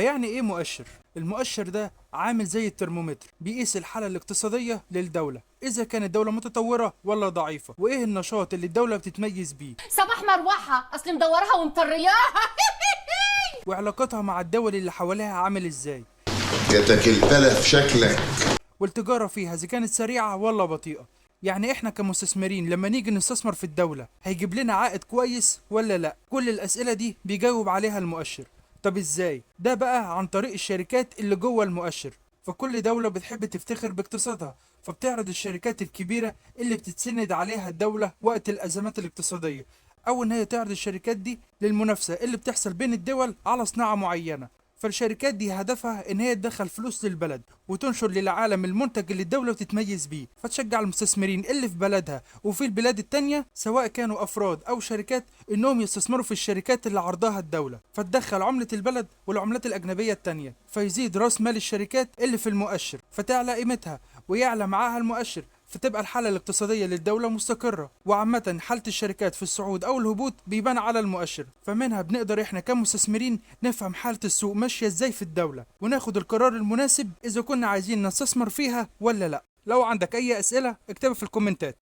يعني ايه مؤشر؟ المؤشر ده عامل زي الترمومتر، بيقيس الحالة الاقتصادية للدولة، اذا كانت الدولة متطورة ولا ضعيفة، وايه النشاط اللي الدولة بتتميز بيه، صباح مروحة، اصل مدورها ومطرياها. وعلاقتها مع الدول اللي حواليها عامل ازاي، جاتك البلا في شكلك. والتجارة فيها اذا كانت سريعة ولا بطيئة. يعني احنا كمستثمرين لما نيجي نستثمر في الدولة هيجيب لنا عائد كويس ولا لا؟ كل الاسئلة دي بيجاوب عليها المؤشر. طب ازاي؟ ده بقى عن طريق الشركات اللي جوه المؤشر. فكل دولة بتحب تفتخر باقتصادها، فبتعرض الشركات الكبيرة اللي بتتسند عليها الدولة وقت الأزمات الاقتصادية، أو إن هي تعرض الشركات دي للمنافسة اللي بتحصل بين الدول على صناعة معينة. فالشركات دي هدفها ان هي تدخل فلوس للبلد وتنشر للعالم المنتج اللي الدولة بتتميز بيه، فتشجع المستثمرين اللي في بلدها وفي البلاد التانية سواء كانوا افراد او شركات انهم يستثمروا في الشركات اللي عرضها الدولة، فتدخل عملة البلد والعملات الاجنبية التانية، فيزيد راس مال الشركات اللي في المؤشر، فتعلى قيمتها ويعلى معاها المؤشر، فتبقى الحالة الاقتصادية للدولة مستقرة. وعامة حالة الشركات في الصعود أو الهبوط بيبان على المؤشر، فمنها بنقدر إحنا كمستثمرين نفهم حالة السوق ماشية إزاي في الدولة، وناخد القرار المناسب إذا كنا عايزين نستثمر فيها ولا لأ. لو عندك أي أسئلة اكتبها في الكومنتات.